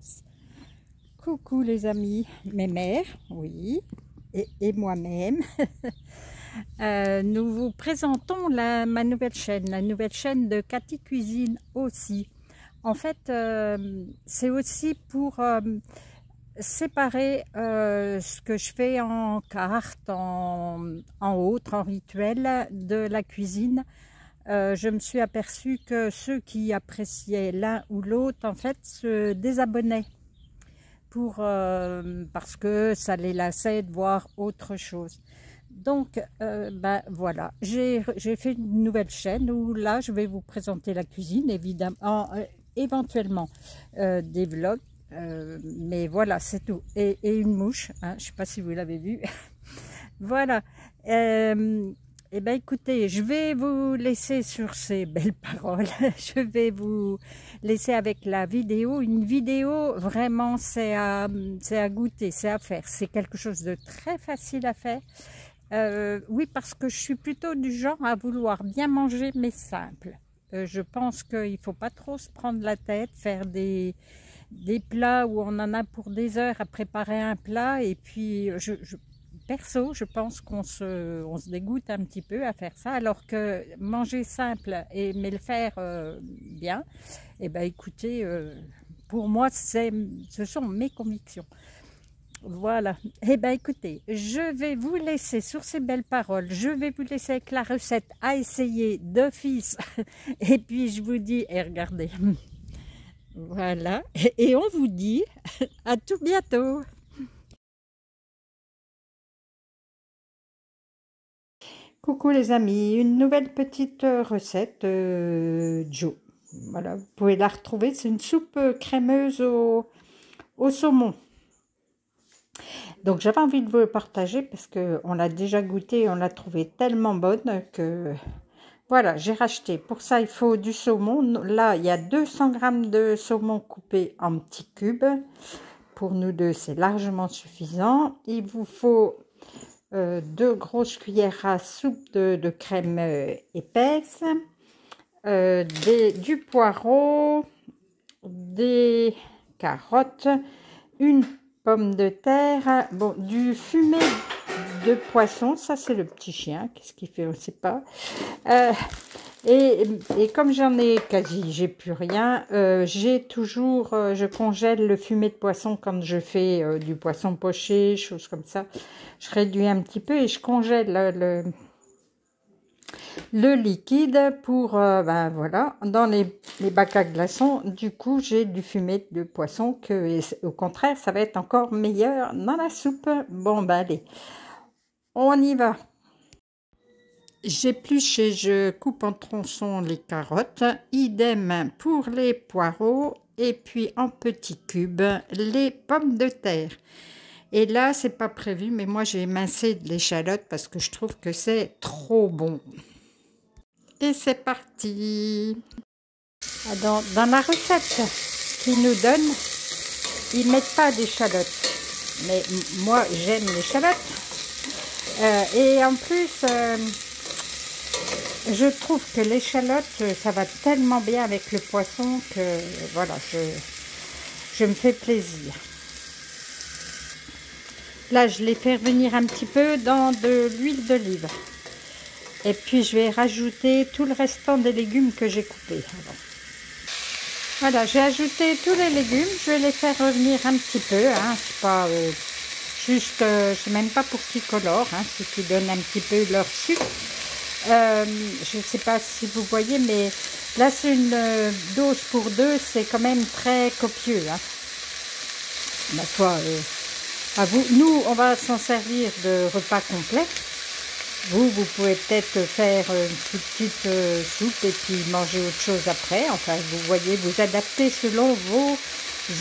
France. Coucou les amis, mes mères, oui, et moi-même. Nous vous présentons ma nouvelle chaîne, la nouvelle chaîne de Cathy Cuisine aussi. En fait, c'est aussi pour séparer ce que je fais en carte, en autre, en rituel de la cuisine. Je me suis aperçue que ceux qui appréciaient l'un ou l'autre, en fait, se désabonnaient parce que ça les lassait de voir autre chose. Donc, voilà, j'ai fait une nouvelle chaîne où là, je vais vous présenter la cuisine, évidemment, éventuellement des vlogs, mais voilà, c'est tout. Et une mouche, hein, je ne sais pas si vous l'avez vu. Voilà. Eh bien, écoutez, je vais vous laisser sur ces belles paroles. Je vais vous laisser avec la vidéo. Une vidéo, vraiment, c'est à goûter, c'est à faire. C'est quelque chose de très facile à faire. Oui, parce que je suis plutôt du genre à vouloir bien manger, mais simple. Je pense qu'il ne faut pas trop se prendre la tête, faire des plats où on en a pour des heures à préparer un plat. Et puis, perso, je pense qu'on se dégoûte un petit peu à faire ça, alors que manger simple mais le faire bien, eh bien écoutez, pour moi, ce sont mes convictions. Voilà, eh bien écoutez, je vais vous laisser sur ces belles paroles, je vais vous laisser avec la recette à essayer d'office, et puis je vous dis, et regardez, voilà, et on vous dit à tout bientôt. Coucou les amis, une nouvelle petite recette Joe. Voilà, vous pouvez la retrouver, c'est une soupe crémeuse au saumon. Donc j'avais envie de vous le partager parce qu'on l'a déjà goûté, on l'a trouvé tellement bonne que voilà, j'ai racheté. Pour ça, il faut du saumon. Là, il y a 200 g de saumon coupé en petits cubes. Pour nous deux, c'est largement suffisant. Il vous faut 2 grosses cuillères à soupe de crème épaisse, du poireau, des carottes, une pomme de terre, bon, du fumet de poisson, ça c'est le petit chien, qu'est-ce qu'il fait, on ne sait pas. Et comme j'en ai j'ai plus rien, j'ai toujours, je congèle le fumet de poisson quand je fais du poisson poché, choses comme ça. Je réduis un petit peu et je congèle le liquide pour, voilà, dans les bacs à glaçons. Du coup, j'ai du fumet de poisson au contraire, ça va être encore meilleur dans la soupe. Bon, allez, on y va. J'épluche et je coupe en tronçons les carottes, idem pour les poireaux et puis en petits cubes les pommes de terre. Et là, c'est pas prévu, mais moi j'ai émincé de l'échalote parce que je trouve que c'est trop bon. Et c'est parti. Dans la recette qu'ils nous donnent, ils mettent pas d'échalote, mais moi j'aime l'échalote. Et en plus, je trouve que l'échalote, ça va tellement bien avec le poisson que voilà, je me fais plaisir. Là, je les fais revenir un petit peu dans de l'huile d'olive. Et puis, je vais rajouter tout le restant des légumes que j'ai coupés. Voilà, j'ai ajouté tous les légumes. Je vais les faire revenir un petit peu. Hein. C'est pas juste, je sais même pas pour qu'ils colorent, hein, c'est qu'ils donnent un petit peu leur sucre. Je ne sais pas si vous voyez, mais là, c'est une dose pour deux. C'est quand même très copieux. Hein. Ma foi, à vous. Nous, on va s'en servir de repas complet. Vous pouvez peut-être faire une petite soupe et puis manger autre chose après. Enfin, vous voyez, vous adaptez selon vos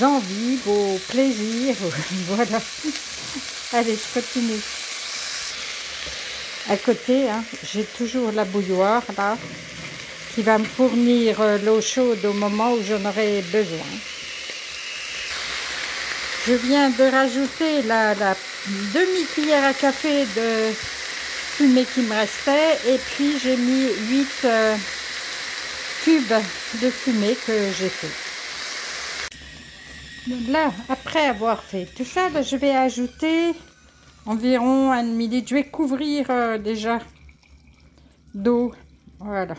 envies, vos plaisirs. Voilà. Allez, je continue. À côté, hein, j'ai toujours la bouilloire, là, qui va me fournir l'eau chaude au moment où j'en aurai besoin. Je viens de rajouter la demi-cuillère à café de fumée qui me restait et puis j'ai mis 8 cubes de fumée que j'ai fait. Là, après avoir fait tout ça, là, je vais ajouter environ 1 ml. Je vais couvrir déjà d'eau. Voilà.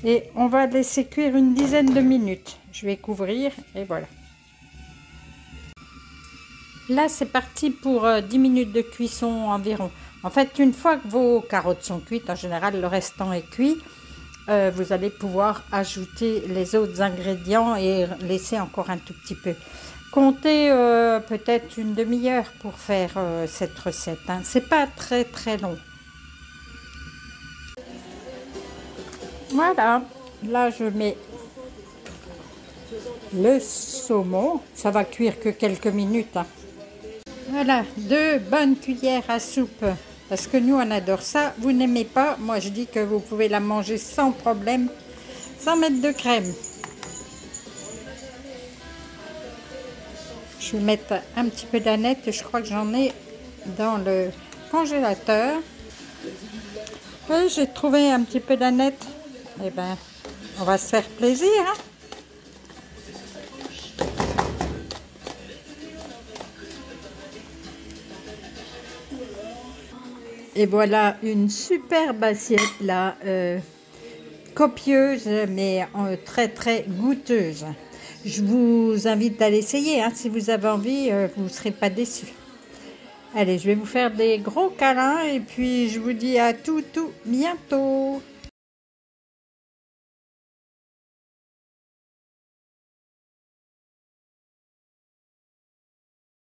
Et on va laisser cuire une dizaine de minutes. Je vais couvrir et voilà. Là, c'est parti pour 10 minutes de cuisson environ. En fait, une fois que vos carottes sont cuites, en général, le restant est cuit, vous allez pouvoir ajouter les autres ingrédients et laisser encore un tout petit peu. Comptez peut-être une demi-heure pour faire cette recette. Hein. C'est pas très très long. Voilà, là je mets le saumon. Ça va cuire que quelques minutes. Hein. Voilà, 2 bonnes cuillères à soupe. Parce que nous, on adore ça. Vous n'aimez pas, moi je dis que vous pouvez la manger sans problème, sans mettre de crème. Je vais mettre un petit peu d'aneth. Je crois que j'en ai dans le congélateur. Oui, j'ai trouvé un petit peu d'aneth. Eh bien, on va se faire plaisir. Hein. Et voilà une superbe assiette là, copieuse mais très très goûteuse. Je vous invite à l'essayer, hein, si vous avez envie, vous ne serez pas déçus. Allez, je vais vous faire des gros câlins et puis je vous dis à tout bientôt.